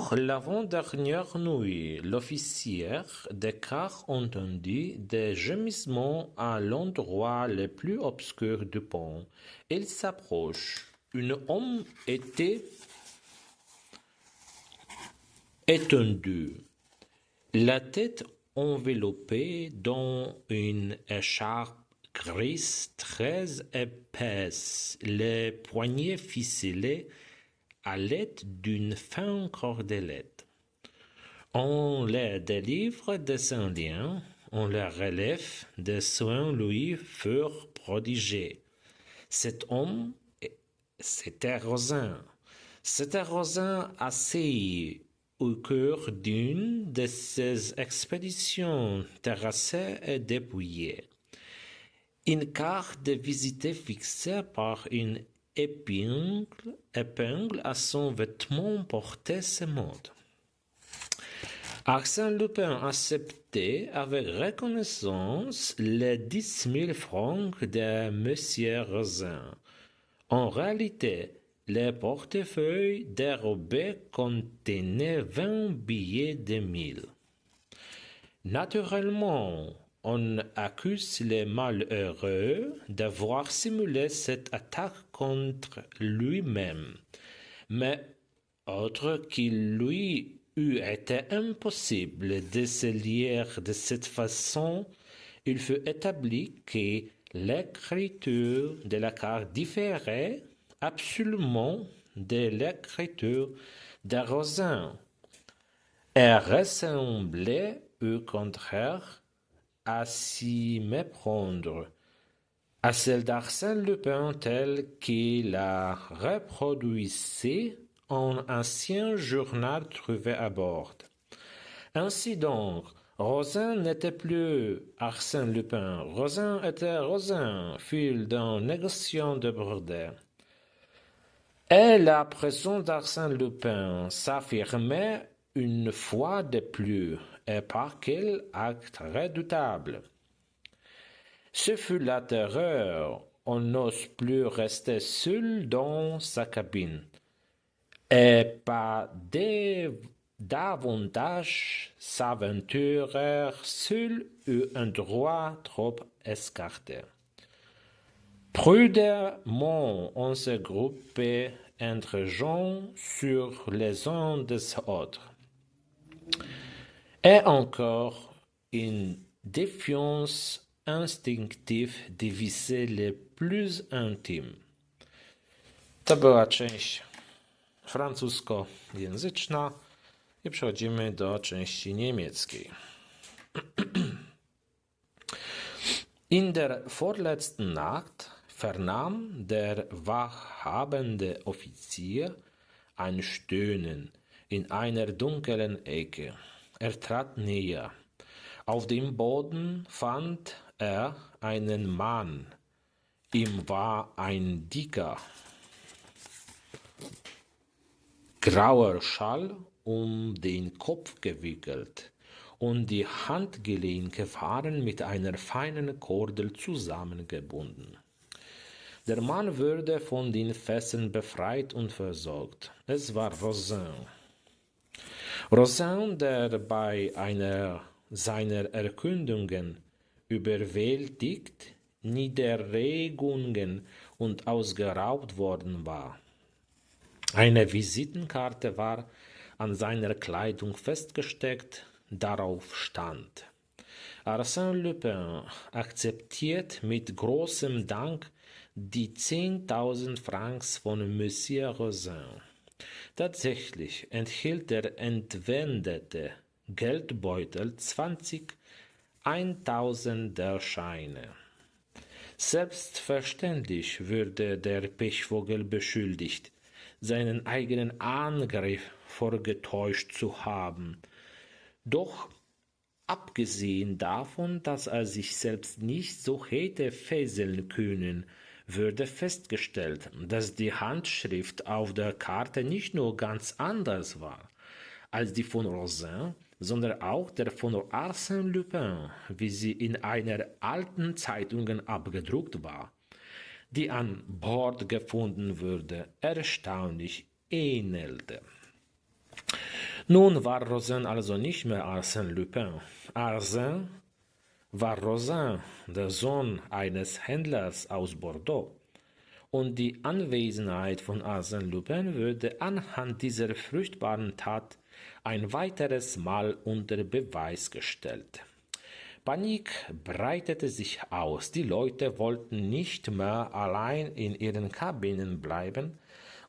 Or, l'avant-dernière nuit, l'officier de quart entendit des gémissements à l'endroit le plus obscur du pont. Il s'approche. Un homme était étendu, la tête enveloppée dans une écharpe grise très épaisse, les poignets ficelés à l'aide d'une fine cordelette. On les délivre de son lien, on les relève, des soins lui furent prodigués. Cet homme, c'était Rosin. C'était Rosin assis au cœur d'une de ces expéditions terrassées et dépouillées. Une carte de visite fixée par une épingle à son vêtement portait ce mode. Arsène Lupin acceptait avec reconnaissance les 10 000 francs de Monsieur Rosin. En réalité, le portefeuille dérobé contenait 20 billets de 1000. Naturellement, on accuse les malheureux d'avoir simulé cette attaque contre lui-même, mais autre qu'il lui eût été impossible de se lier de cette façon, il fut établi que l'écriture de la carte différait absolument de l'écriture de Rosin et ressemblait au contraire à s'y méprendre à celle d'Arsène Lupin telle qu'il la reproduisait en ancien journal trouvé à bord. Ainsi donc, Rosin n'était plus Arsène Lupin, Rosin était Rosin, fils d'un négociant de Bordeaux. Et la présence d'Arsène Lupin s'affirmait une fois de plus, et par quel acte redoutable! Ce fut la terreur, on n'ose plus rester seul dans sa cabine, et pas davantage s'aventurer seul à un endroit trop escarté. Prudemment, on se groupait entre gens sur les uns des autres. Et encore, une défiance instinctive dévisait les plus intimes. To była część francuskojęzyczna i przechodzimy do części niemieckiej. In der vorletzten Nacht vernahm der wachhabende Offizier ein Stöhnen in einer dunklen Ecke. Er trat näher. Auf dem Boden fand er einen Mann. Ihm war ein dicker, grauer Schal um den Kopf gewickelt, und die Handgelenke waren mit einer feinen Kordel zusammengebunden. Der Mann wurde von den Fesseln befreit und versorgt. Es war Rosin. Rosin, der bei einer seiner Erkundungen überwältigt, Niederregungen und ausgeraubt worden war. Eine Visitenkarte war an seiner Kleidung festgesteckt, darauf stand: Arsène Lupin akzeptiert mit großem Dank die 10.000 Francs von Monsieur Rosin. Tatsächlich enthielt der entwendete Geldbeutel 20 1000er-Scheine. Selbstverständlich würde der Pechvogel beschuldigt, seinen eigenen Angriff vorgetäuscht zu haben. Doch abgesehen davon, dass er sich selbst nicht so hätte fesseln können, würde festgestellt, dass die Handschrift auf der Karte nicht nur ganz anders war als die von Rosin, sondern auch der von Arsène Lupin, wie sie in einer alten Zeitung abgedruckt war, die an Bord gefunden wurde, erstaunlich ähnelte. Nun war Rosin also nicht mehr Arsène Lupin. Arsène war Rosin, der Sohn eines Händlers aus Bordeaux. Und die Anwesenheit von Arsène Lupin würde anhand dieser furchtbaren Tat ein weiteres Mal unter Beweis gestellt. Panik breitete sich aus. Die Leute wollten nicht mehr allein in ihren Kabinen bleiben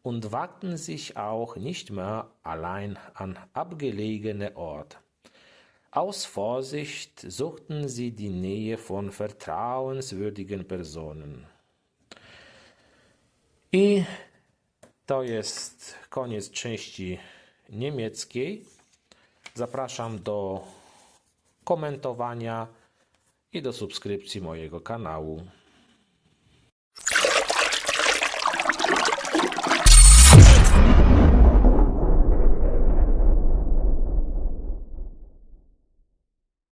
und wagten sich auch nicht mehr allein an abgelegene Orte. Aus Vorsicht suchten sie die Nähe von vertrauenswürdigen personen. I to jest koniec części niemieckiej. Zapraszam do komentowania i do subskrypcji mojego kanału.